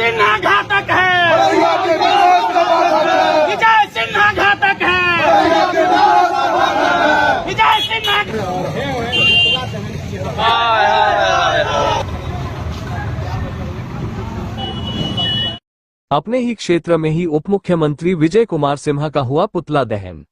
सिन्हा घातक है, विजय सिन्हा घातक है, विजय सिन्हा। अपने ही क्षेत्र में ही उप मुख्यमंत्री विजय कुमार सिन्हा का हुआ पुतला दहन।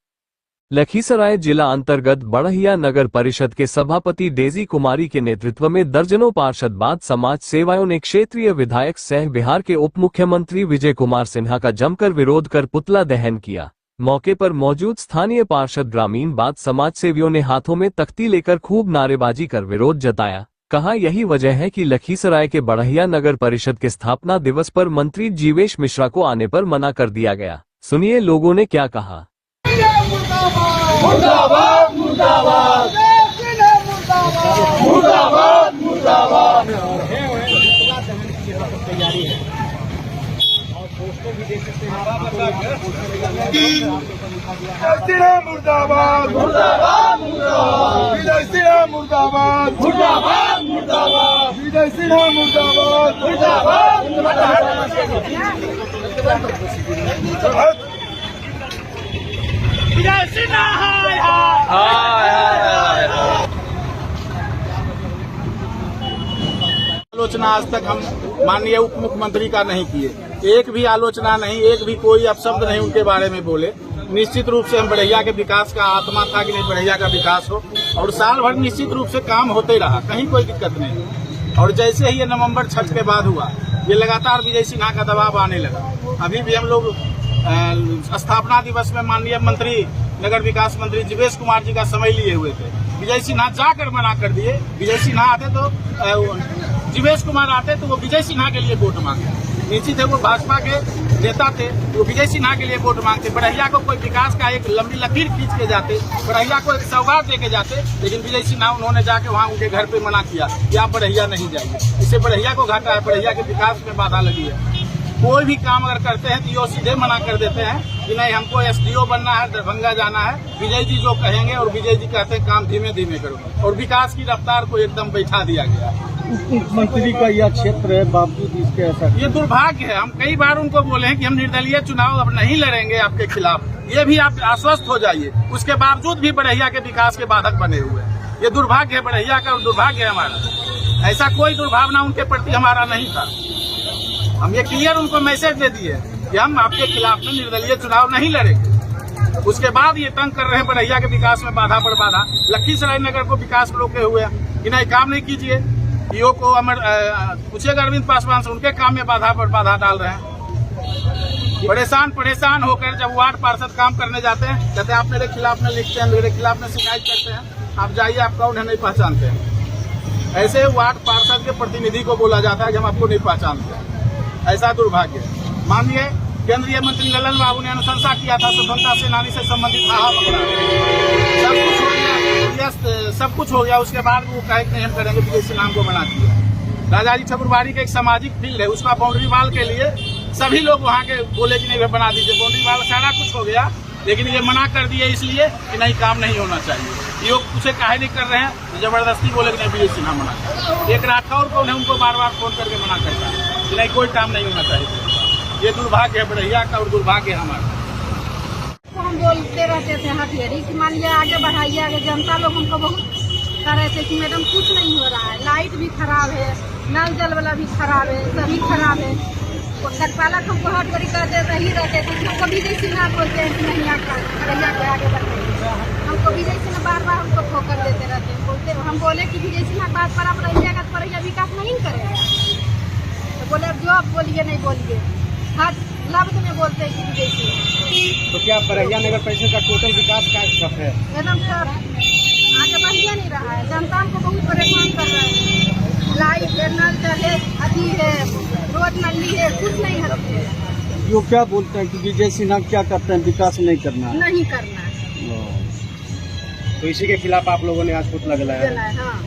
लखीसराय जिला अंतर्गत बड़हिया नगर परिषद के सभापति डेजी कुमारी के नेतृत्व में दर्जनों पार्षद बाद समाज सेवाओं ने क्षेत्रीय विधायक सह बिहार के उप मुख्यमंत्री विजय कुमार सिन्हा का जमकर विरोध कर पुतला दहन किया। मौके पर मौजूद स्थानीय पार्षद ग्रामीण बाद समाज सेवियों ने हाथों में तख्ती लेकर खूब नारेबाजी कर विरोध जताया। कहा यही वजह है कि लखीसराय के बड़हिया नगर परिषद के स्थापना दिवस पर मंत्री जीवेश मिश्रा को आने पर मना कर दिया गया। सुनिए लोगों ने क्या कहा। मुर्दाबाद मुर्दाबाद मुर्दाबाद मुर्दाबाद। तैयारी है और पोस्टर भी देख सकते हैं। मुर्दाबाद मुर्दाबाद विजय सिन्हा मुर्दाबाद मुर्दाबाद मुर्दाबाद विजय सिन्हा मुर्दाबाद मुर्दाबाद। विजय सिन्हा आलोचना आज तक हम माननीय उप मुख्यमंत्री का नहीं किए, एक भी आलोचना नहीं, एक भी कोई अपशब्द नहीं उनके बारे में बोले। निश्चित रूप से हम बड़हिया के विकास का आत्मा था कि नहीं बड़हिया का विकास हो, और साल भर निश्चित रूप से काम होते रहा, कहीं कोई दिक्कत नहीं। और जैसे ही ये नवंबर 6 के बाद हुआ, ये लगातार विजय सिन्हा का दबाव आने लगा। अभी भी हम लोग स्थापना दिवस में माननीय मंत्री नगर विकास मंत्री जीवेश कुमार जी का समय लिए हुए थे। विजय सिन्हा जाकर मना कर दिए। विजय सिन्हा आते तो जीवेश कुमार आते तो वो विजय सिन्हा के लिए वोट मांगते। निश्चित है वो भाजपा के नेता थे, वो विजय सिन्हा के लिए वोट मांगते। बड़हिया को कोई विकास का एक लंबी लकीर खींच के जाते, बड़हिया को एक सौगात दे के जाते, लेकिन विजय सिन्हा उन्होंने जाके वहाँ उनके घर पे मना किया कि आप बड़हिया नहीं जाइए। इससे बड़हिया को घाटा है, बड़हिया के विकास में बाधा लगी है। कोई भी काम अगर करते हैं तो ये सीधे मना कर देते हैं कि नहीं हमको एसडीओ बनना है, दरभंगा जाना है, विजय जी जो कहेंगे, और विजय जी कहते हैं काम धीमे धीमे करो, और विकास की रफ्तार को एकदम बैठा दिया गया। मुख्यमंत्री का यह क्षेत्र है, बावजूद इसके ऐसा ये दुर्भाग्य है। हम कई बार उनको बोले हैं कि हम निर्दलीय चुनाव अब नहीं लड़ेंगे आपके खिलाफ, ये भी आप आश्वस्त हो जाइए, उसके बावजूद भी बड़हिया के विकास के बाधक बने हुए। ये दुर्भाग्य है बड़हिया का, और दुर्भाग्य है हमारा। ऐसा कोई दुर्भावना उनके प्रति हमारा नहीं था। हम ये क्लियर उनको मैसेज दे दिए कि हम आपके खिलाफ में निर्दलीय चुनाव नहीं लड़ेंगे। उसके बाद ये तंग कर रहे हैं बड़हिया के विकास में बाधा पर बाधा। लखीसराय नगर को विकास रोके हुए कि नहीं काम नहीं कीजिए। ईओ को पूछेगा अरविंद पासवान से, उनके काम में बाधा पर बाधा डाल रहे हैं। परेशान होकर जब वार्ड पार्षद काम करने जाते हैं, कहते हैं आप मेरे खिलाफ में लिखते हैं, मेरे खिलाफ में शिकायत करते हैं, आप जाइए, आप कौन है नहीं पहचानते हैं। ऐसे वार्ड पार्षद के प्रतिनिधि को बोला जाता है कि हम आपको नहीं पहचानते हैं। ऐसा दुर्भाग्य। माननीय केंद्रीय मंत्री ललन बाबू ने अनुशंसा किया था स्वतंत्रता सेनानी से संबंधित सब कुछ हो गया। उसके बाद वो कहे नहीं हम करेंगे, विजय सिन्हा को बना दिया। राजाजी ठकुरबाड़ी का एक सामाजिक फील्ड है, उसका बाउंड्री वाल के लिए सभी लोग वहाँ के बोले कि नहीं बना दीजिए, बाउंड्री वाल सारा कुछ हो गया, लेकिन ये मना कर दिए इसलिए कि नहीं काम नहीं होना चाहिए। ये उसे काहे नहीं कर रहे हैं, जबरदस्ती बोले कि नहीं विजय सिन्हा मना। एक राठौर को उनको बार बार फोन करके मना करता है कि नहीं कोई काम नहीं होना चाहिए। ये दुर्भाग्य है बड़हिया का, और दुर्भाग्य है हमारा। हम बोलते रहते थे हथियारी कि मानिए आगे बढ़ाइए, आगे जनता लोग हमको बहुत कह रहे थे कि मैडम कुछ नहीं हो रहा है, लाइट भी खराब है, नल जल वाला भी खराब है, सभी खराब है। कार्यपालक हमको हर करी कहते रही रहते थे। हमको विजय सिन्हा बोलते हैं कि नहीं बड़हिया के आगे बढ़ाइए। हमको विजय सिन्हा बार बार हमको ठोकर देते रहते हैं। बोलते हम बोले कि विजय सिन्हा बात पर आप रहिएगा तो बड़हिया विकास नहीं करेगा। तो बोले अब जो आप बोलिए नहीं बोलिए, हर लफ्ज में बोलते हैं कि विजय सिन्हा। तो क्या बड़हिया नगर परिषद का टोटल विकास का ठप है? एकदम सर आगे बढ़िया नहीं रहा है, जनता को बहुत परेशान कर रहे हैं। लाइट है, नल है, अभी है, रोड नली है, कुछ नहीं है। वो क्या बोलते हैं कि विजय सिन्हा क्या करते हैं, विकास नहीं करना है? नहीं करना है। तो इसी के खिलाफ आप लोगों ने आज पुतला जलाया? हाँ।